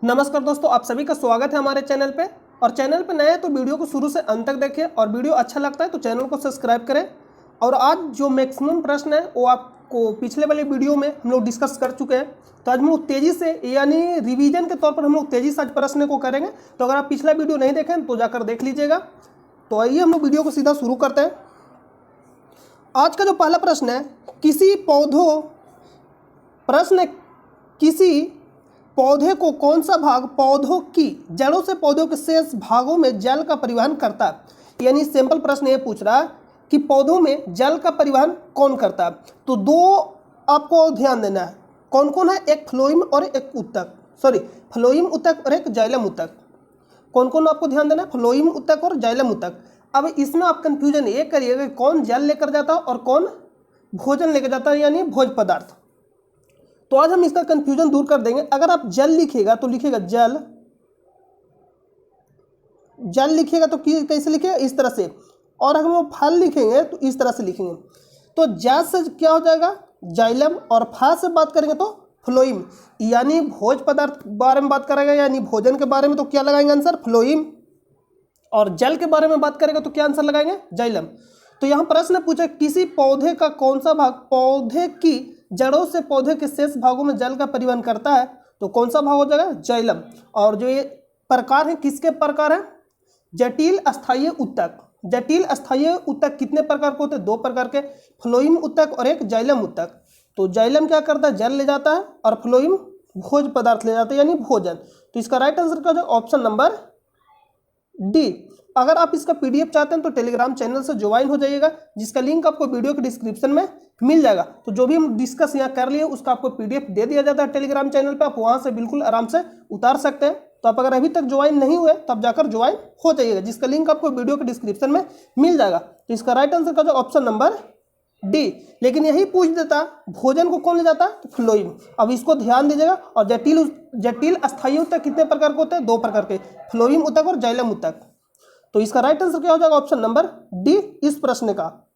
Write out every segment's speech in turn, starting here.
नमस्कार दोस्तों, आप सभी का स्वागत है हमारे चैनल पे। और चैनल पे नए हैं तो वीडियो को शुरू से अंत तक देखें और वीडियो अच्छा लगता है तो चैनल को सब्सक्राइब करें। और आज जो मैक्सिमम प्रश्न है वो आपको पिछले वाले वीडियो में हम लोग डिस्कस कर चुके हैं, तो आज हम लोग तेज़ी से यानी रिवीजन के तौर पर हम लोग तेज़ी से आज प्रश्न को करेंगे। तो अगर आप पिछला वीडियो नहीं देखें तो जाकर देख लीजिएगा। तो आइए हम लोग वीडियो को सीधा शुरू करते हैं। आज का जो पहला प्रश्न है, किसी पौधे को कौन सा भाग पौधों की जड़ों से पौधों के शेष भागों में जल का परिवहन करता है। यानी सिंपल प्रश्न ये पूछ रहा है कि पौधों में जल का परिवहन कौन करता है। तो दो आपको ध्यान देना है, कौन कौन है, एक फ्लोएम और एक उत्तक, फ्लोएम उत्तक और एक जाइलम उत्तक। कौन कौन आपको ध्यान देना है, फ्लोएम उत्तक और जाइलम उत्तक। अब इसमें आप कंफ्यूजन ये करिएगा कौन जल लेकर जाता है और कौन भोजन लेकर जाता है, यानी भोज्य पदार्थ। तो आज हम इसका कंफ्यूजन दूर कर देंगे। अगर आप जल लिखिएगा तो लिखिएगा जल लिखिएगा तो कैसे लिखिएगा, इस तरह से। और अगर हम फल लिखेंगे तो इस तरह से लिखेंगे। तो जल से क्या हो जाएगा, जाइलम, और फल से बात करेंगे तो फ्लोएम, यानी भोज्य पदार्थ के बारे में बात करेगा, यानी भोजन के बारे में तो क्या लगाएंगे आंसर, फ्लोएम। और जल के बारे में बात करेगा तो क्या आंसर लगाएंगे, जाइलम। तो यहाँ प्रश्न पूछा किसी पौधे का कौन सा भाग पौधे की जड़ों से पौधे के शेष भागों में जल का परिवहन करता है, तो कौन सा भाग हो जाएगा, जाइलम। और जो ये प्रकार है किसके प्रकार है, जटिल अस्थायी उत्तक। जटिल अस्थायी उत्तक कितने प्रकार के होते हैं, दो प्रकार के, फ्लोएम उत्तक और एक जाइलम उत्तक। तो जाइलम क्या करता है, जल ले जाता है, और फ्लोएम भोज्य पदार्थ ले जाता है, यानी भोजन। तो इसका राइट आंसर क्या हो जाएगा, ऑप्शन नंबर डी। अगर आप इसका पीडीएफ चाहते हैं तो टेलीग्राम चैनल से ज्वाइन हो जाइएगा, जिसका लिंक आपको वीडियो के डिस्क्रिप्शन में मिल जाएगा। तो जो भी हम डिस्कस यहाँ कर लिए उसका आपको पीडीएफ दे दिया जाता है टेलीग्राम चैनल पे, आप वहाँ से बिल्कुल आराम से उतार सकते हैं। तो आप अगर अभी तक ज्वाइन नहीं हुए तो आप जाकर ज्वाइन हो जाइएगा, जिसका लिंक आपको वीडियो के डिस्क्रिप्शन में मिल जाएगा। तो इसका राइट आंसर का जो ऑप्शन नंबर डी। लेकिन यही पूछ देता भोजन को कौन ले जाता है, तो फ्लोएम। अब इसको ध्यान दीजिएगा। और जटिल अस्थायी उत्तक कितने प्रकार के होते हैं, दो प्रकार के, फ्लोएम उत्तक और जाइलम उत्तक। तो इसका राइट आंसर क्या हो जाएगा, ऑप्शन नंबर डी इस प्रश्न का।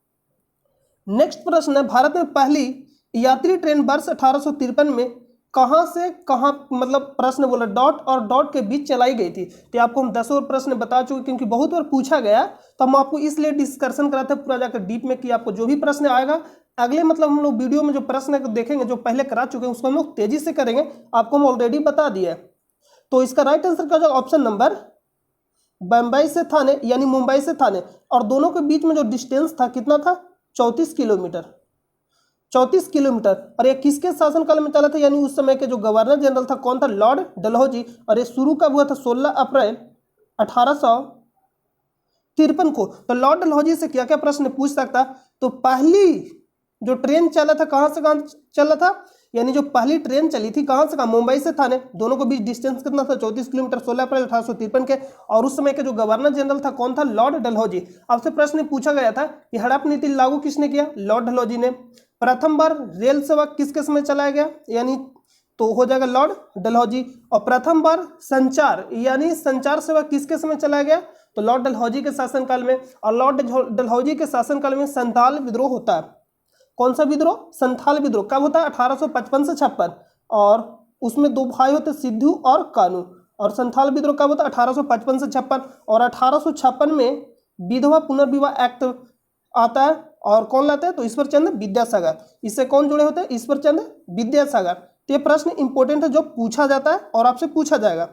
नेक्स्ट प्रश्न है, भारत में पहली यात्री ट्रेन वर्ष 1853 में कहां से कहां, मतलब प्रश्न बोला डॉट और डॉट के बीच चलाई गई थी। तो आपको हम 10 और प्रश्न बता चुके, क्योंकि बहुत बार पूछा गया, तो हम आपको इसलिए डिस्कशन कराते हैं पूरा जाकर डीप में, कि आपको जो भी प्रश्न आएगा अगले मतलब हम लोग वीडियो में जो प्रश्न देखेंगे जो पहले करा चुके हैं उसको हम लोग तेजी से करेंगे, आपको हम ऑलरेडी बता दिए। तो इसका राइट आंसर क्या हो जाएगा, ऑप्शन नंबर बम्बई से थाने, यानी मुंबई से थाने। और दोनों के बीच में जो डिस्टेंस था कितना था, 34 किलोमीटर। 34 किलोमीटर। और ये किसके शासनकाल में चला था, यानी उस समय के जो गवर्नर जनरल था कौन था, लॉर्ड डलहौजी। और ये शुरू कब हुआ था, 16 अप्रैल 1853 को। तो लॉर्ड डलहौजी से क्या क्या प्रश्न पूछ सकता, तो पहली जो ट्रेन चला था कहाँ से कहाँ चला था, यानी जो पहली ट्रेन चली थी कहाँ से कहाँ, मुंबई से थाने। दोनों के बीच डिस्टेंस कितना था, 34 किलोमीटर, 16 अप्रैल 1853 के। और उस समय के जो गवर्नर जनरल था कौन था, लॉर्ड डलहौजी। आपसे प्रश्न पूछा गया था कि हड़प्पा नीति लागू किसने किया, लॉर्ड डलहौजी ने। प्रथम बार रेल सेवा किसके समय चलाया गया, यानी तो हो जाएगा लॉर्ड डलहौजी। और प्रथम बार संचार, यानी संचार सेवा किसके समय चलाया गया, तो लॉर्ड डलहौजी के शासनकाल में। और लॉर्ड डलहौजी के शासनकाल में संथाल विद्रोह होता है। कौन सा विद्रोह, संथाल विद्रोह। कब होता है, 1855 से 56। और उसमें दो भाई होते, सिद्धू और कानू। और संथाल विद्रोह कब होता है, 1855 से 56। और 1856 में विधवा पुनर्विवाह एक्ट आता है, और कौन लाते हैं, तो ईश्वर चंद्र विद्यासागर। इससे कौन जुड़े होते हैं, ईश्वर चंद्र विद्यासागर। तो ये प्रश्न इंपॉर्टेंट है जो पूछा जाता है और आपसे पूछा जाएगा।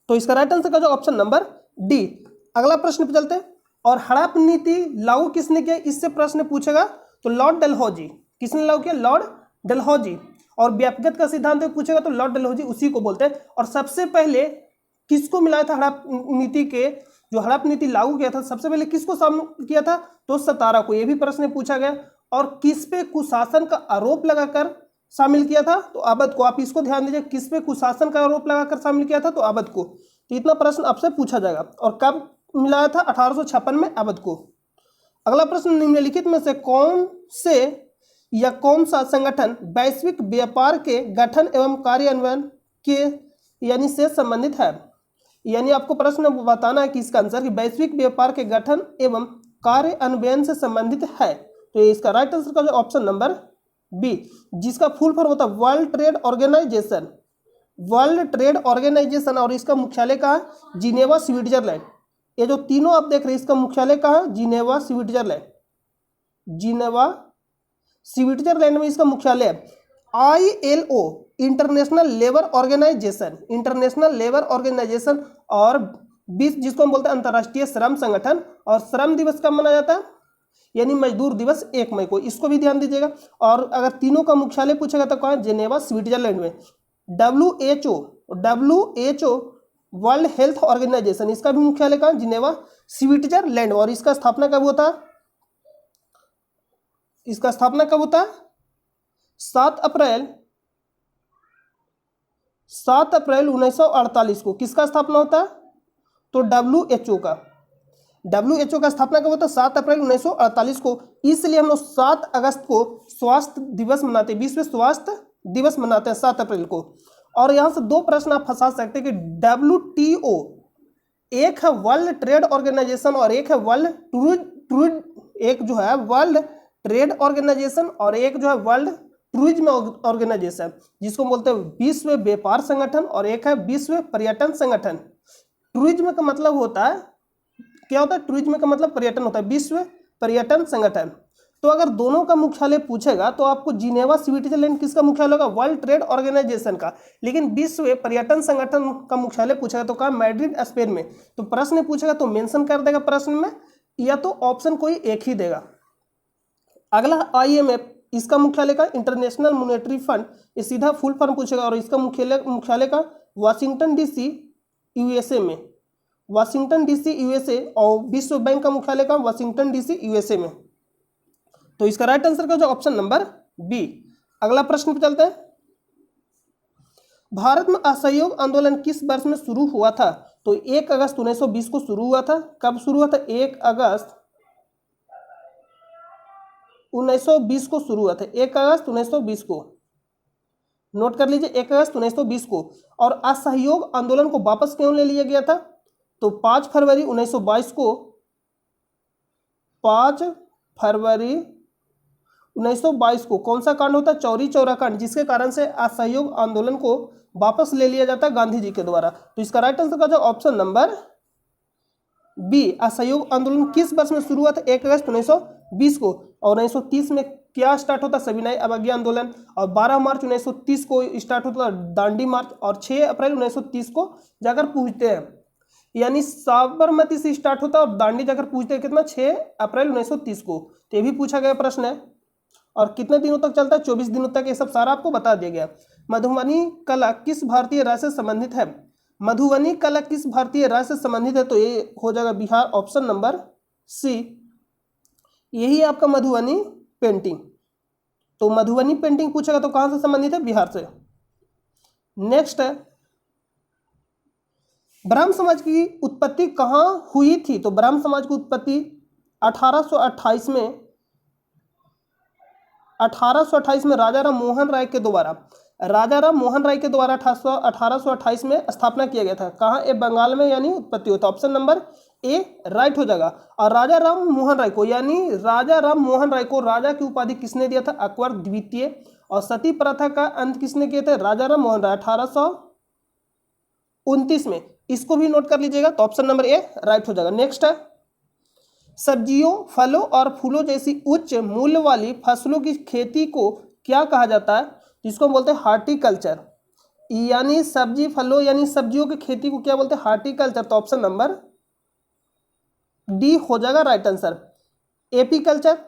तो इसका राइट आंसर का जो ऑप्शन नंबर डी। अगला प्रश्न पे चलते हैं। और हड़प्पा नीति लागू किसने किया, इससे प्रश्न पूछेगा, तो लॉर्ड डलहौजी। किसने लागू किया, लॉर्ड डलहौजी। और व्यक्तिगत का सिद्धांत पूछेगा तो लॉर्ड डलहौजी उसी को बोलते हैं। और सबसे पहले किसको मिलाया था हड़प्पा नीति के, जो हड़प्पा नीति लागू किया था सबसे पहले किसको शामिल किया था, तो सतारा को। यह भी प्रश्न पूछा गया। और किस पे कुशासन का आरोप लगाकर शामिल किया था, तो अवध को। आप इसको ध्यान दीजिए, किस पे कुशासन का आरोप लगाकर शामिल किया था, तो अवध को। तो इतना प्रश्न आपसे पूछा जाएगा। और कब मिलाया था, 1856 में अवध को। अगला प्रश्न, निम्नलिखित में से कौन सा संगठन वैश्विक व्यापार के गठन एवं कार्यान्वयन के यानी से संबंधित है। यानी आपको प्रश्न बताना है कि इसका आंसर कि वैश्विक व्यापार के गठन एवं कार्यान्वयन से संबंधित है। तो इसका राइट आंसर का जो ऑप्शन नंबर बी, जिसका फुल फॉर्म होता है world trade organisation. World trade organisation, और इसका मुख्यालय कहाँ है? Geneva Switzerland. ये जो तीनों आप देख रहे हैं इसका मुख्यालय कहाँ है? Geneva Switzerland. जिनेवा स्विट्जरलैंड में इसका मुख्यालय है। ILO international labour organisation, international labour organisation, और 20 जिसको हम बोलते हैं अंतर्राष्ट्रीय श्रम संगठन। और श्रम दिवस कब मनाया जाता है? यानी मजदूर दिवस 1 मई को, इसको भी ध्यान दीजिएगा। और अगर तीनों का मुख्यालय पूछेगा तो कहाँ? जिनेवा स्विट्जरलैंड में। WHO वर्ल्ड हेल्थ ऑर्गेनाइजेशन, इसका भी मुख्यालय कहाँ? Geneva Switzerland. और इसका स्थापना कब होता? इसका स्थापना कब होता? 7 अप्रैल 1948 को। किसका स्थापना होता? तो WHO का स्थापना कब होता? 7 अप्रैल 1948 को। इसलिए हम लोग 7 अगस्त को स्वास्थ्य दिवस मनाते हैं, विश्व स्वास्थ्य दिवस मनाते हैं 7 अप्रैल को। और यहाँ से 2 प्रश्न आप फंसा सकते हैं कि WTO एक है वर्ल्ड ट्रेड ऑर्गेनाइजेशन और एक है एक जो है वर्ल्ड ट्रेड ऑर्गेनाइजेशन और एक जो है वर्ल्ड टूरिज्म ऑर्गेनाइजेशन, जिसको बोलते हैं विश्व व्यापार संगठन, और एक है विश्व पर्यटन संगठन। टूरिज्म का मतलब होता है, क्या होता है? टूरिज्म का मतलब पर्यटन होता है, विश्व पर्यटन संगठन। तो अगर दोनों का मुख्यालय पूछेगा तो आपको जिनेवा स्विट्जरलैंड किसका मुख्यालय होगा? वर्ल्ड ट्रेड ऑर्गेनाइजेशन का। लेकिन विश्व पर्यटन संगठन का मुख्यालय पूछेगा तो कहाँ? मैड्रिड स्पेन में। तो प्रश्न पूछेगा तो मेंशन कर देगा प्रश्न में, या तो ऑप्शन कोई एक ही देगा। अगला IMF, इसका मुख्यालय का इंटरनेशनल मॉनेटरी फंड, ये सीधा फुल फॉर्म पूछेगा। और इसका मुख्यालय का वाशिंगटन DC USA में, वाशिंगटन DC USA। और विश्व बैंक का मुख्यालय का वाशिंगटन DC USA में। तो इसका राइट आंसर का जो ऑप्शन नंबर बी। अगला प्रश्न पे चलते हैं। भारत में असहयोग आंदोलन किस वर्ष में शुरू हुआ था? तो 1 अगस्त 1920 को शुरू हुआ था। कब शुरू हुआ था? 1 अगस्त 1920 को शुरू हुआ था। 1 अगस्त 1920 को नोट कर लीजिए, 1 अगस्त 1920 को। और असहयोग आंदोलन को वापस क्यों ले लिया गया था? तो 5 फरवरी 1922 को, 5 फरवरी 1922 को कौन सा कांड होता है? चौरी चौरा कांड, जिसके कारण से असहयोग आंदोलन को वापस ले लिया जाता है गांधी जी के द्वारा। तो इसका राइट आंसर का जो ऑप्शन नंबर बी, असहयोग आंदोलन किस वर्ष में शुरू हुआ था? 1 अगस्त 1920 को। और 1930 में क्या स्टार्ट होता? सविनय अवज्ञा आंदोलन। और 12 मार्च 1930 को स्टार्ट होता दांडी मार्च। और 6 अप्रैल 1930 को जाकर पूछते हैं, यानी साबरमती से स्टार्ट होता है और दांडी जाकर पूछते हैं कितना? 6 अप्रैल 1930 को। तो ये भी पूछा गया प्रश्न है। और कितने दिनों तक चलता है? 24 दिनों तक। ये सब सारा आपको बता दिया गया। मधुबनी कला किस भारतीय राज्य से संबंधित है? मधुबनी कला किस भारतीय राज्य से संबंधित है? तो ये हो जाएगा बिहार, ऑप्शन नंबर सी। यही आपका मधुबनी पेंटिंग। तो मधुबनी पेंटिंग पूछेगा तो कहां से संबंधित है? बिहार से। नेक्स्ट है, ब्राह्म समाज की उत्पत्ति कहां हुई थी? तो ब्राह्म समाज की उत्पत्ति 1828 में, 1828 में राजाराम मोहन राय के द्वारा, राजाराम मोहन राय के द्वारा 1828 में स्थापना किया गया था। कहाँ? ये बंगाल में, यानी उत्पत्ति होता है। ऑप्शन नंबर ए राइट हो जाएगा। और राजा राम मोहन राय को, यानी राजा राम मोहन राय को राजा की उपाधि किसने दिया था? अकबर द्वितीय। और सती प्रथा का अंत किसने किया था? राजा राम मोहन राय 1829 में। इसको भी नोट कर लीजिएगा। तो ऑप्शन नंबर ए राइट हो जाएगा। नेक्स्ट है, सब्जियों, फलों और फूलों जैसी उच्च मूल्य वाली फसलों की खेती को क्या कहा जाता है? जिसको हम बोलते हैं हार्टिकल्चर। यानी सब्जी फलों यानी सब्जियों की खेती को क्या बोलते हैं? हार्टिकल्चर। तो ऑप्शन नंबर डी हो जाएगा राइट आंसर। एपीकल्चर,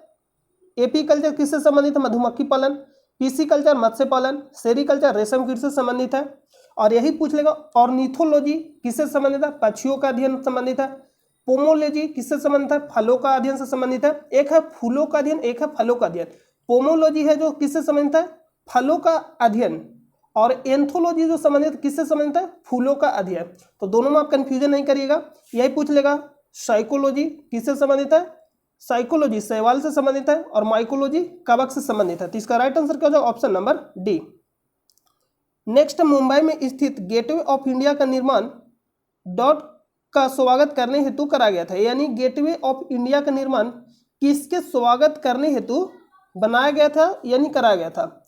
एपीकल्चर किससे संबंधित है? मधुमक्खी पालन। पीसीकल्चर मत्स्य पालन। सेरिकल्चर रेशम कीट से संबंधित है। और यही पूछ लेगा ऑर्निथोलॉजी किससे संबंधित है? पक्षियों का अध्ययन संबंधित है। पोमोलॉजी किससे संबंधित है? फलों का अध्ययन से संबंधित है। एक है फूलों का अध्ययन, एक है फलों का अध्ययन। पोमोलॉजी है जो किससे संबंधित है? फलों का अध्ययन। और एंथोलॉजी जो संबंधित किससे संबंधित है? फूलों का अध्ययन। तो दोनों में आप कंफ्यूजन नहीं करिएगा। यही पूछ लेगा साइकोलॉजी किससे संबंधित है? साइकोलॉजी शैवाल से संबंधित है। और माइकोलॉजी कवक से संबंधित है। तो इसका राइट आंसर क्या हो जाएगा? Option number D. Next, Mumbai में स्थित गेटवे ऑफ इंडिया का निर्माण डॉट का स्वागत करने हेतु करा गया था। यानी गेटवे ऑफ इंडिया का निर्माण किसके स्वागत करने हेतु बनाया गया था, यानी कराया गया था?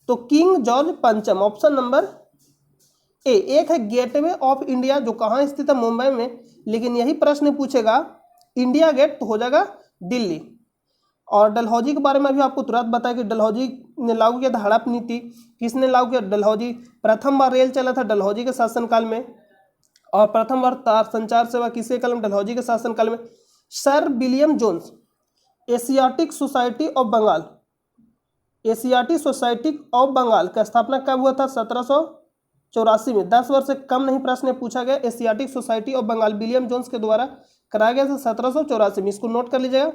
तो किंग जॉर्ज पंचम। ऑप्शन नंबर ए, एक है गेटवे ऑफ इंडिया जो कहाँ स्थित है, मुंबई में, लेकिन यही प्रश्न पूछेगा इंडिया गेट तो हो जाएगा दिल्ली। और डलहौजी के बारे में भी आपको तुरंत बताया कि डलहौजी ने लागू किया था हड़प नीति, किसने लागू किया, डलहौजी। प्रथम बार रेल चला था डलहौजी के शासनकाल में, और प्रथम बार तार संचार सेवा किसके काल में, डलहौजी के शासनकाल में। Sir William Jones, Asiatic Society of Bengal, Asiatic Society of Bengal का स्थापना कब हुआ था, 1784 में। 10 वर्ष से कम नहीं प्रश्न पूछा गया। Asiatic Society of Bengal William Jones के द्वारा कराया गया था 1784 में, इसको नोट कर लीजिएगा।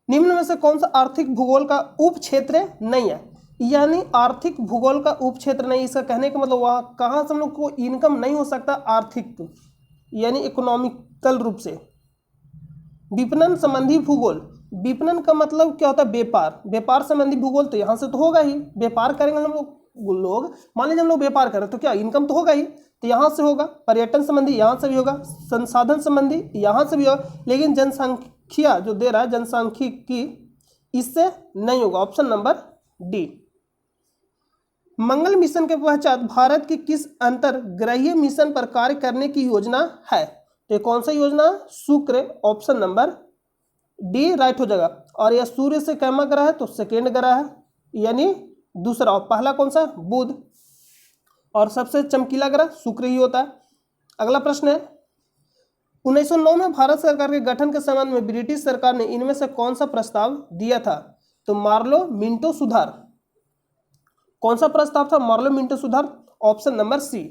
निम्न में से कौन सा आर्थिक भूगोल का उप क्षेत्र नहीं है, यानी आर्थिक भूगोल का उप क्षेत्र नहीं, इसका कहने का मतलब वहां कहां से हम लोग को इनकम नहीं हो सकता आर्थिक यानी इकोनॉमिकल रूप से। विपणन संबंधी भूगोल, विपणन का मतलब क्या होता है, व्यापार, व्यापार संबंधी भूगोल तो यहाँ से तो होगा ही, व्यापार करेंगे हम लोग, मान लीजिए हम लोग व्यापार करें तो क्या इनकम तो होगा ही, तो यहाँ से होगा। पर्यटन संबंधी यहाँ से भी होगा, संसाधन संबंधी यहाँ से भी होगा, लेकिन जनसंख्या जो दे रहा है जनसांख्यिकी इससे नहीं होगा, ऑप्शन नंबर डी। मंगल मिशन के पश्चात भारत की किस अंतरग्रहीय मिशन पर कार्य करने की योजना है, तो कौन सा योजना, शुक्र, ऑप्शन नंबर डी राइट हो जाएगा। और यह सूर्य से कैमा ग्रह है तो सेकेंड ग्रह है, यानी दूसरा, और पहला कौन सा, बुध, और सबसे चमकीला ग्रह शुक्र ही होता है। अगला प्रश्न है 1909 में भारत सरकार के गठन के संबंध में ब्रिटिश सरकार ने इनमें से कौन सा प्रस्ताव दिया था, तो मार्लो मिंटो सुधार, कौन सा प्रस्ताव था, मार्लो मिंटो सुधार, ऑप्शन नंबर सी।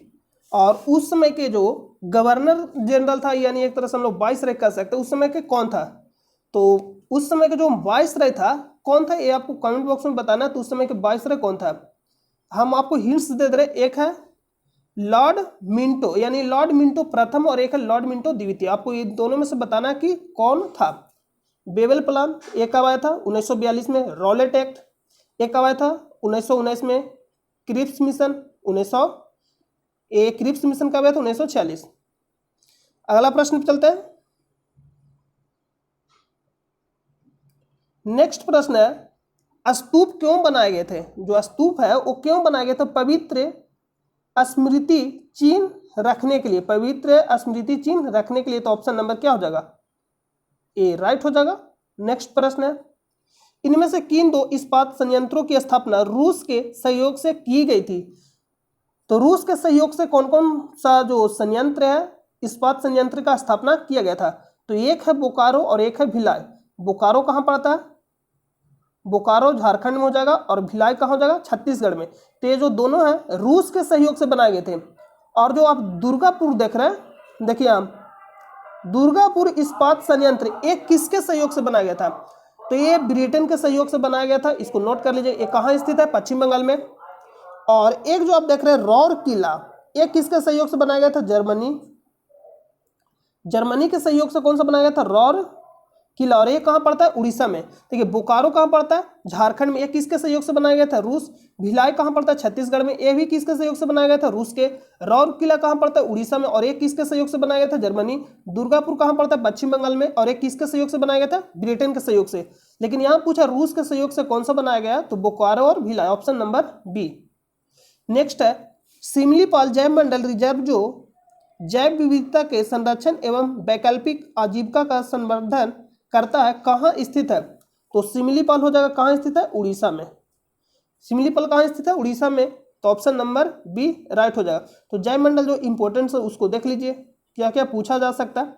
और उस समय के जो गवर्नर जनरल था, यानी एक तरह से हम लोग वाइसराय कह सकते हैं, उस समय के कौन था, तो उस समय के जो वाइसराय था कौन था, ये आपको कमेंट बॉक्स में बताना है। तो उस समय के वाइसराय कौन था, हम आपको हिंट्स दे रहे, एक है लॉर्ड मिंटो यानी लॉर्ड मिंटो प्रथम, और एक है लॉर्ड मिंटो द्वितीय। आपको ये दोनों में से बताना कि कौन था। बेबल प्लान एक कब आया था, 1942 में। रॉलेट एक्ट एक कब आया था, 1919 में। क्रिप्स मिशन क्रिप्स मिशन कब आया था, 1946। अगला प्रश्न चलते हैं। नेक्स्ट प्रश्न है स्तूप क्यों बनाए गए थे, जो स्तूप है वो क्यों बनाए गए थे, पवित्र स्मृति चिन्ह रखने के लिए, पवित्र स्मृति चिन्ह रखने के लिए। तो ऑप्शन नंबर क्या हो जाएगा, ए राइट हो जाएगा। नेक्स्ट प्रश्न है इनमें से किन दो इस्पात संयंत्रों की स्थापना रूस के सहयोग से की गई थी, तो रूस के सहयोग से कौन कौन सा जो संयंत्र है, इस्पात संयंत्र का स्थापना किया गया था, तो एक है बोकारो और एक है भिलाई। बोकारो कहाँ पड़ता है, बोकारो झारखंड में हो जाएगा, और भिलाई कहाँ हो जाएगा, छत्तीसगढ़ में। तो ये जो दोनों हैं रूस के सहयोग से बनाए गए थे। और जो आप दुर्गापुर देख रहे हैं, देखिए आप दुर्गापुर इस्पात संयंत्र एक किसके सहयोग से बनाया गया था, तो ये ब्रिटेन के सहयोग से बनाया गया था, इसको नोट कर लीजिए। ये कहाँ स्थित है, पश्चिम बंगाल में। और एक जो आप देख रहे हैं रौर किला, ये किसके सहयोग से बनाया गया था, जर्मनी, जर्मनी के सहयोग से कौन सा बनाया गया था, रौर किला। और ये कहाँ पड़ता है, उड़ीसा में। देखिए बोकारो कहाँ पड़ता है, झारखंड में। ये किसके सहयोग से बनाया गया था, रूस। भिलाई कहाँ पड़ता है, छत्तीसगढ़ में। ये भी किसके सहयोग से बनाया गया था, रूस के। रौर किला कहाँ पड़ता है, उड़ीसा में, और ये किसके सहयोग से बनाया गया था, जर्मनी। दुर्गापुर कहाँ पड़ता है, पश्चिम बंगाल में, और ये किसके सहयोग से बनाया गया था, ब्रिटेन के सहयोग से। लेकिन यहाँ पूछा रूस के सहयोग से कौन सा बनाया गया, तो बोकारो और Bhilai, option number B. Next है सिमलीपाल जैव मंडल रिजर्व जो जैव विविधता के संरक्षण एवं वैकल्पिक आजीविका का संवर्धन करता है, कहाँ स्थित है, तो सिमलीपाल हो जाएगा, कहाँ स्थित है, उड़ीसा में। सिमलीपाल कहाँ स्थित है, उड़ीसा में, तो ऑप्शन नंबर बी राइट हो जाएगा। तो जैव मंडल जो इंपॉर्टेंट है उसको देख लीजिए, क्या क्या पूछा जा सकता है,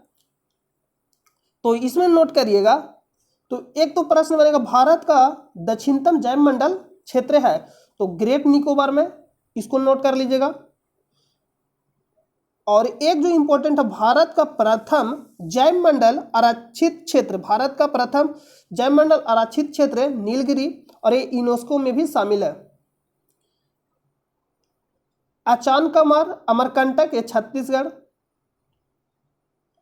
तो इसमें नोट करिएगा। तो एक तो प्रश्न बनेगा भारत का दक्षिणतम जैव मंडल क्षेत्र है, तो ग्रेट निकोबार में, इसको नोट कर लीजिएगा। और एक जो इंपॉर्टेंट है भारत का प्रथम जैव मंडल आरक्षित क्षेत्र, भारत का प्रथम जैव मंडल आरक्षित क्षेत्र नीलगिरी, और ये यूनेस्को में भी शामिल है। अचानकमार अमरकंटक ये छत्तीसगढ़,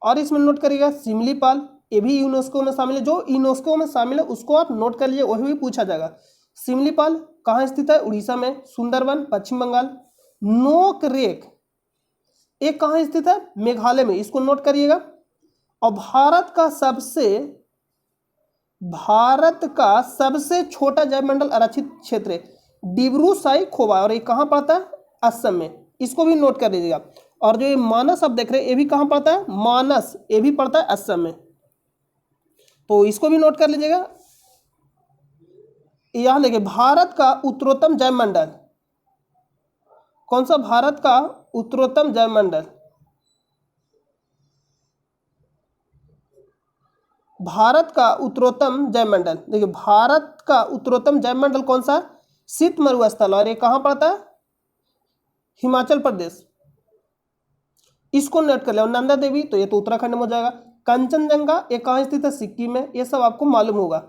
और इसमें नोट करिएगा सिमलीपाल, ये भी यूनेस्को में शामिल है। जो यूनेस्को में शामिल है उसको आप नोट कर लीजिए, वही भी पूछा जाएगा। सिमलीपाल कहाँ स्थित है, उड़ीसा में। सुंदरवन पश्चिम बंगाल। नोकरेक एक कहाँ स्थित है, मेघालय में, इसको नोट करिएगा। और भारत का सबसे छोटा जैव मंडल आरक्षित क्षेत्र डिब्रू साइखोवा, और ये कहाँ पड़ता है? असम में। इसको भी नोट कर लीजिएगा। और जो ये मानस आप देख रहे हैं ये भी कहाँ पड़ता है? मानस, ये भी पड़ता है असम में, तो इसको भी नोट कर लीजिएगा। यहाँ देखिए भारत का उत्तरोत्तम जैवमंडल, कौन सा? भारत का उत्तरोत्तम जैवमंडल, भारत का उत्तरोत्तम जैवमंडल, देखिए भारत का उत्तरोत्तम जैवमंडल कौन सा? शीत मरुस्थल, और ये कहाँ पड़ता है? हिमाचल प्रदेश। इसको नोट कर लो। नंदा देवी, तो ये तो उत्तराखंड में हो जाएगा। कंचनजंगा ये कहाँ स्थित है? सिक्किम में, ये सब आपको मालूम होगा।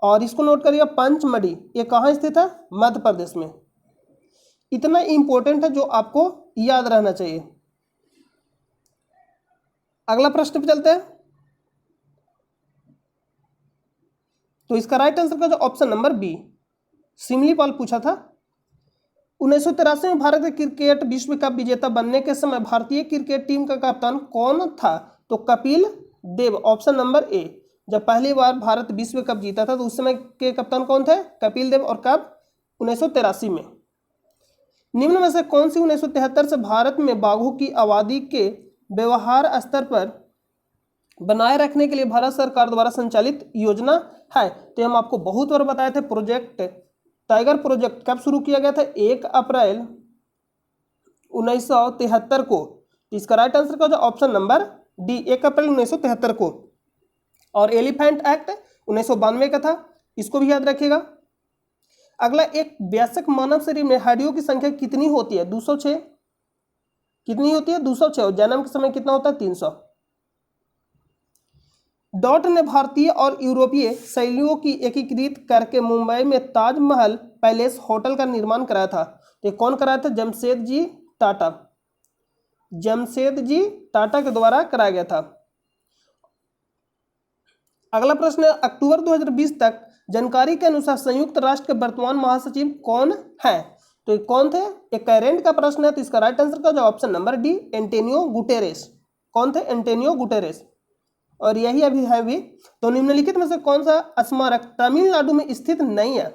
और इसको नोट करिएगा पंचमढ़ी, ये कहाँ स्थित है? मध्य प्रदेश में। इतना इंपॉर्टेंट है जो आपको याद रहना चाहिए। अगला प्रश्न पे चलते हैं। तो इसका राइट आंसर का जो ऑप्शन नंबर बी, सिमलीपाल पूछा था। 1983 में भारत के क्रिकेट विश्व कप विजेता बनने के समय भारतीय क्रिकेट टीम का कप्तान कौन था? तो Kapil Dev, option number A. जब पहली बार भारत विश्व कप जीता था तो उस समय के कप्तान कौन थे? कपिल देव। और कब? 1983 में। निम्न में से कौन सी 1973 से भारत में बाघों की आबादी के व्यवहार स्तर पर बनाए रखने के लिए भारत सरकार द्वारा संचालित योजना है? तो हम आपको बहुत बार बताए थे, प्रोजेक्ट टाइगर प्रोजेक्ट कब शुरू किया गया था? 1 अप्रैल 1973 को। इसका राइट आंसर का जो ऑप्शन नंबर डी, 1 अप्रैल 1973 को। और एलिफेंट एक्ट 1992 का था, इसको भी याद रखिएगा। अगला, एक वयस्क मानव शरीर में हड्डियों की संख्या कितनी होती है? 206। कितनी होती है? 206। और जन्म के समय कितना होता है? 300। डॉट ने भारतीय और यूरोपीय शैलियों की एकीकृत करके मुंबई में ताजमहल पैलेस होटल का निर्माण कराया था। ये कौन कराया था? जमशेद जी टाटा। जमशेद जी टाटा के द्वारा कराया गया था। अगला प्रश्न है, अक्टूबर 2020 तक जानकारी के अनुसार संयुक्त राष्ट्र के वर्तमान महासचिव कौन है? तो ये कौन थे? एक करेंट का प्रश्न है, तो इसका राइट आंसर का जो option number D, Antonio Guterres. कौन थे? Antonio Guterres. और यही अभी है भी। तो निम्नलिखित में से कौन सा स्मारक तमिलनाडु में स्थित नहीं है?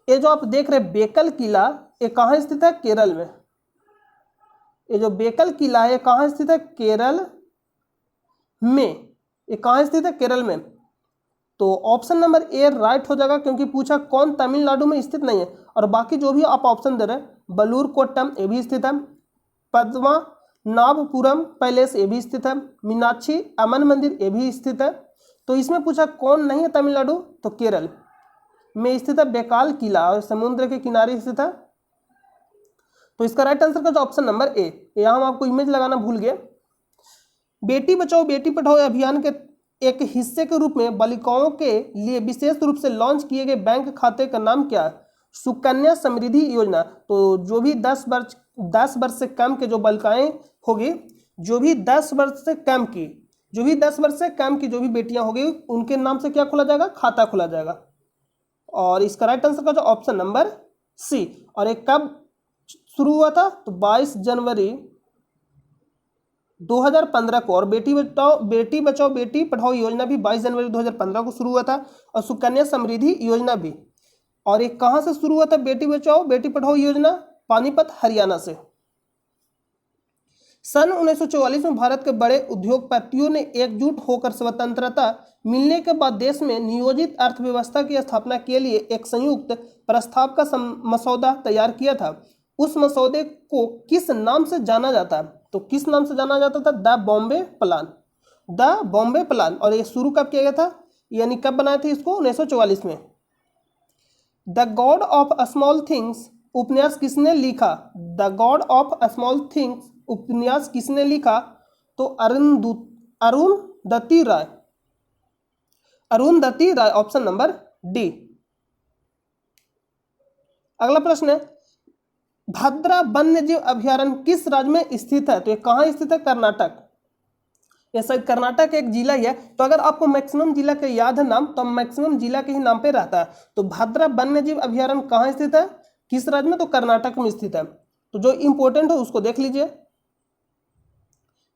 ये जो आप देख रहे बेकल किला, ये कहाँ स्थित है? केरल में। ये जो बेकल किला है ये कहाँ स्थित है? केरल में। ये कहाँ स्थित है? केरल में। तो ऑप्शन नंबर ए राइट हो जाएगा, क्योंकि पूछा कौन तमिलनाडु में स्थित नहीं है। और बाकी जो भी आप ऑप्शन दे रहे हैं, बलूर कोट्टम ये भी स्थित है, पद्मनाभपुरम पैलेस ये भी स्थित है, मीनाक्षी अमन मंदिर ये भी स्थित है। तो इसमें पूछा कौन नहीं है तमिलनाडु? तो केरल में स्थित है बेकाल किला, और समुद्र के किनारे स्थित है। तो इसका राइट आंसर का जो ऑप्शन नंबर ए। यहाँ हम आपको इमेज लगाना भूल गए। बेटी बचाओ बेटी पढ़ाओ अभियान के एक हिस्से के रूप में बालिकाओं के लिए विशेष रूप से लॉन्च किए गए बैंक खाते का नाम क्या है? सुकन्या समृद्धि योजना। तो जो भी 10 वर्ष से कम के जो बालिकाएं होगी, जो भी 10 वर्ष से कम की जो भी बेटियां होगी, उनके नाम से क्या खोला जाएगा? खाता खोला जाएगा। और इसका राइट आंसर का जो ऑप्शन नंबर सी। और एक कब शुरू हुआ था? तो 22 जनवरी 2015 को। और बेटी बचाओ बेटी पढ़ाओ योजना भी 22 जनवरी 2015 को शुरू हुआ था, और सुकन्या समृद्धि योजना भी। और एक कहां से शुरू हुआ था बेटी बचाओ बेटी पढ़ाओ योजना? पानीपत हरियाणा से। सन 1944 में भारत के बड़े उद्योगपतियों ने एकजुट होकर स्वतंत्रता मिलने के बाद देश में नियोजित अर्थव्यवस्था की स्थापना के लिए एक संयुक्त प्रस्ताव का मसौदा तैयार किया था। उस मसौदे को किस नाम से जाना जाता? तो किस नाम से जाना जाता था? The Bombay plan. The Bombay plan. और ये शुरू कब किया गया था, यानी कब बनाए थे इसको? 1944 में। The God of small things उपन्यास किसने लिखा? The God of small things उपन्यास किसने लिखा? तो अरुणधती राय, ऑप्शन नंबर डी। अगला प्रश्न है, भद्रा वन्यजीव अभयारण्य किस राज्य में स्थित है? तो ये कहाँ स्थित है? कर्नाटक। ये शायद कर्नाटक एक जिला ही है। तो अगर आपको मैक्सिमम जिला के याद है नाम, तो मैक्सिमम जिला के ही नाम पे रहता है। तो भद्रा वन्यजीव अभयारण्य कहाँ स्थित है? किस राज्य में? तो कर्नाटक में स्थित है। तो जो इंपॉर्टेंट है उसको देख लीजिए।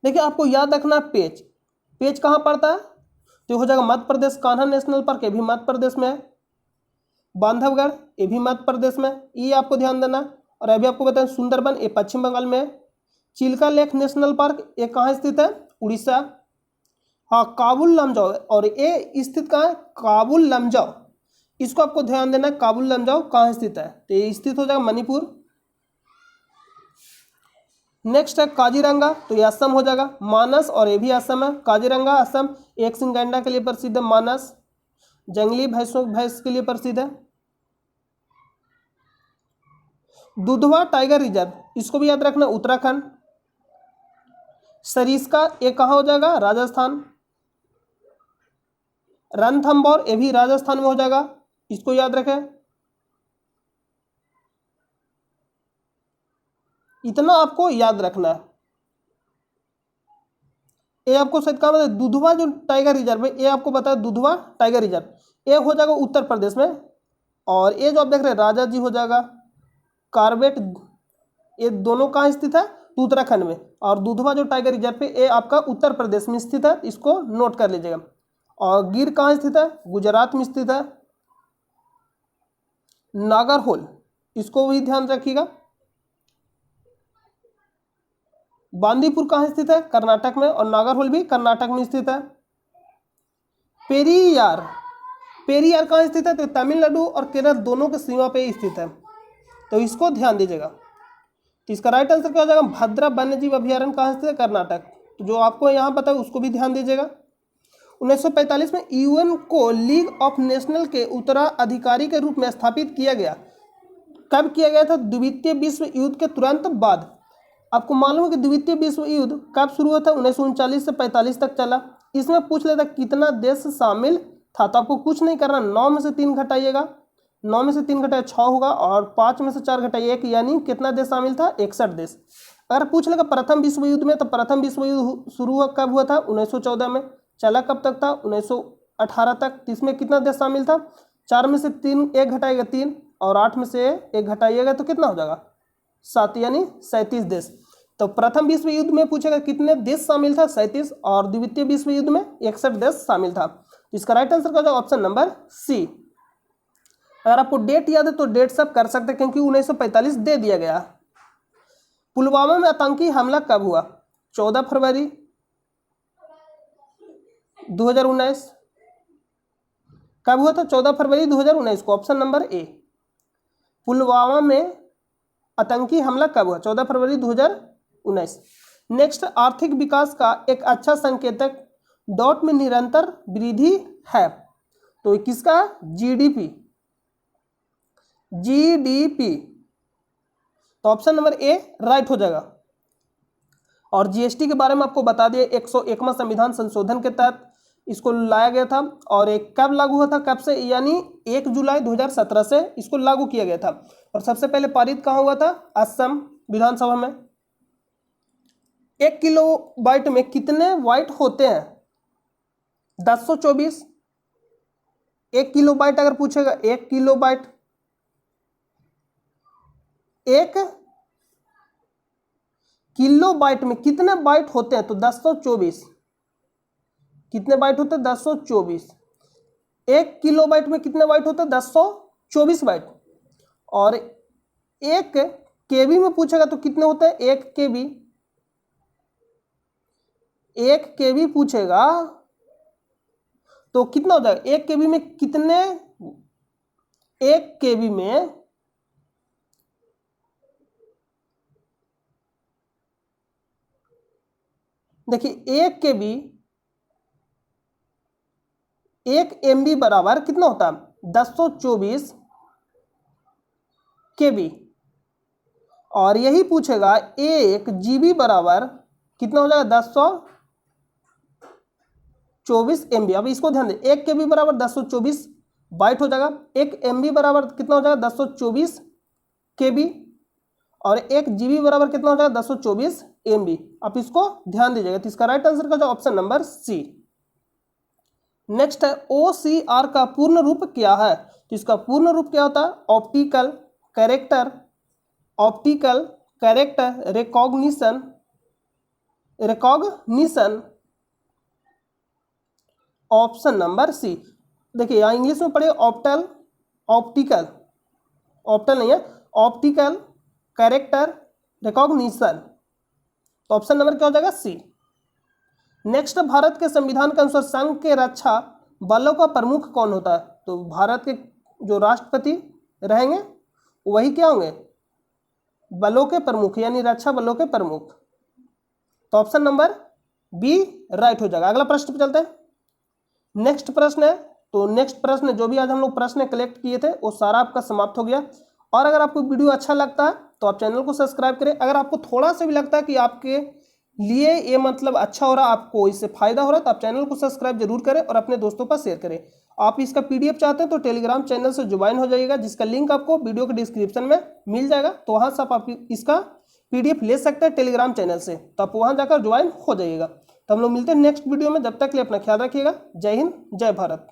देखिए आपको याद रखना पेज कहाँ पड़ता है? तो हो जाएगा मध्य प्रदेश। कान्हा नेशनल पार्क भी मध्य प्रदेश में है। बांधवगढ़ ये भी मध्य प्रदेश में, ये आपको ध्यान देना। और अभी आपको बताएं सुंदरबन ये पश्चिम बंगाल में है। चिल्का लेक नेशनल पार्क ये कहाँ स्थित है? उड़ीसा। हाँ, काबुल लमजाओ, और ये स्थित कहाँ है? काबुल लमजाओ, इसको आपको ध्यान देना है। काबुल लमजाओ कहाँ स्थित है? तो ये स्थित हो जाएगा मणिपुर। नेक्स्ट है काजीरंगा, तो ये असम हो जाएगा। मानस, और ये भी असम है। काजीरंगा असम, एक सिंह गैंडा के लिए प्रसिद्ध है। मानस जंगली भैंस के लिए प्रसिद्ध है। दुधवा टाइगर रिजर्व, इसको भी याद रखना, उत्तराखंड। सरिस्का ये कहाँ हो जाएगा? राजस्थान। रणथंभौर ये भी राजस्थान में हो जाएगा, इसको याद रखें। इतना आपको याद रखना है। ये आपको शायद कहा बताया, दुधवा जो टाइगर रिजर्व है, ये आपको बताया दुधवा टाइगर रिजर्व, ये हो जाएगा उत्तर प्रदेश में। और ये जो आप देख रहे हैं राजा जी हो जाएगा। कार्बेट ये दोनों कहाँ स्थित है? उत्तराखंड में। और दुधवा जो टाइगर रिजर्व है ये आपका उत्तर प्रदेश में स्थित है, इसको नोट कर लीजिएगा। और गिर कहाँ स्थित है? गुजरात में स्थित है। नागरहोल, इसको भी ध्यान रखिएगा। बांदीपुर कहाँ स्थित है? कर्नाटक में। और नागरहोल भी कर्नाटक में स्थित है। पेरियार, पेरियार कहाँ स्थित है? तो तमिलनाडु और केरल दोनों के सीमा पे स्थित है, तो इसको ध्यान दीजिएगा। तो इसका राइट आंसर क्या हो जाएगा? भद्रा वन्यजीव अभ्यारण्य कहाँ स्थित है? कर्नाटक। तो जो आपको यहाँ पता है उसको भी ध्यान दीजिएगा। 1945 में यूएन को लीग ऑफ नेशनल के उत्तराधिकारी के रूप में स्थापित किया गया। कब किया गया था? द्वितीय विश्व युद्ध के तुरंत बाद। आपको मालूम है कि द्वितीय विश्व युद्ध कब शुरू हुआ था? 1939 से 45 तक चला। इसमें पूछ लेता कितना देश शामिल था, तो आपको कुछ नहीं करना, 9 में से 3 घटाइएगा, 9 में से 3 घटाइए 6 होगा, और 5 में से 4 घटाइए 1, यानी कितना देश शामिल था? 61 देश। अगर पूछ लेगा प्रथम विश्व युद्ध में, तो प्रथम विश्व युद्ध शुरू हुआ कब हुआ था? 1914 में। चला कब तक था? 1918 तक। इसमें कितना देश शामिल था? 4 में से 3 1 घटाएगा 3, और 8 में से 1 घटाइएगा तो कितना हो जाएगा? 7, यानी 37 देश। तो प्रथम विश्व युद्ध में पूछेगा कितने देश शामिल था? 37। और द्वितीय विश्व युद्ध में 61 देश शामिल था। इसका राइट आंसर क्या होगा? Option number C. अगर आपको डेट याद है तो डेट सब कर सकते हैं, क्योंकि 1945 दे दिया गया। पुलवामा में आतंकी हमला कब हुआ? 14 फरवरी 2019। कब हुआ था? 14 फरवरी 2019 को, ऑप्शन नंबर ए। पुलवामा में आतंकी हमला कब हुआ? 14 फरवरी 2019। नेक्स्ट, आर्थिक विकास का एक अच्छा संकेतक डॉट में निरंतर वृद्धि है, तो किसका? जीडीपी। जीडीपी, तो ऑप्शन नंबर ए राइट हो जाएगा। और जीएसटी के बारे में आपको बता दिया, 101वां संविधान संशोधन के तहत इसको लाया गया था। और एक कब लागू हुआ था? कब से? यानी 1 जुलाई 2017 से इसको लागू किया गया था। और सबसे पहले पारित कहाँ हुआ था? असम विधानसभा में। 1 किलो बाइट में कितने बाइट होते हैं? 1024। 1 किलो बाइट अगर पूछेगा, 1 किलो बाइट, 1 किलो बाइट में कितने बाइट होते हैं? तो 1024। कितने बाइट होते हैं? 1024। 1 किलो बाइट में कितने बाइट होते हैं? 1024 बाइट। और 1 केबी में पूछेगा तो कितने होते हैं? 1 केबी, 1 केबी पूछेगा तो कितना हो जाएगा? 1 केबी में कितने? 1 केबी में देखिए 1 केबी, 1 एमबी बराबर कितना होता है? 1024 केबी। और यही पूछेगा 1 जीबी बराबर कितना हो जाएगा? 1024 एमबी। अब इसको ध्यान दें, 1 केबी बराबर 1024 बाइट हो जाएगा। 1 एमबी बराबर कितना हो जाएगा? 1024 केबी। और 1 जीबी बराबर कितना हो जाएगा? 1024 एमबी। आप इसको ध्यान दीजिएगा। तो इसका राइट आंसर का जो ऑप्शन नंबर सी। नेक्स्ट है OCR का पूर्ण रूप क्या है? तो इसका पूर्ण रूप क्या होता है? Optical character, optical character recognition, recognition, option number C. देखिए यहाँ इंग्लिश में पढ़े ऑप्टल ऑप्टिकल, ऑप्टल नहीं है, ऑप्टिकल कैरेक्टर रिकॉग्निशन। तो ऑप्शन नंबर क्या हो जाएगा? सी। नेक्स्ट, भारत के संविधान के अनुसार संघ के रक्षा बलों का प्रमुख कौन होता है? तो भारत के जो राष्ट्रपति रहेंगे वही क्या होंगे? बलों के प्रमुख, यानी रक्षा बलों के प्रमुख। तो ऑप्शन नंबर बी राइट हो जाएगा। अगला प्रश्न पे चलते हैं। नेक्स्ट प्रश्न है, तो नेक्स्ट प्रश्न जो भी आज हम लोग प्रश्न कलेक्ट किए थे वो सारा आपका समाप्त हो गया। और अगर आपको वीडियो अच्छा लगता है तो आप चैनल को सब्सक्राइब करें। अगर आपको थोड़ा सा भी लगता है कि आपके लिए ये मतलब अच्छा हो रहा, आपको इससे फायदा हो रहा है, तो आप चैनल को सब्सक्राइब जरूर करें और अपने दोस्तों पर शेयर करें। आप इसका पीडीएफ चाहते हैं तो टेलीग्राम चैनल से ज्वाइन हो जाइएगा, जिसका लिंक आपको वीडियो के डिस्क्रिप्शन में मिल जाएगा। तो वहां से आप इसका पीडीएफ ले सकते हैं टेलीग्राम चैनल से, तो आप वहां जाकर ज्वाइन हो जाइएगा। तो हम लोग मिलते हैं नेक्स्ट वीडियो में। जब तक के लिए अपना ख्याल रखिएगा। जय हिंद, जय भारत।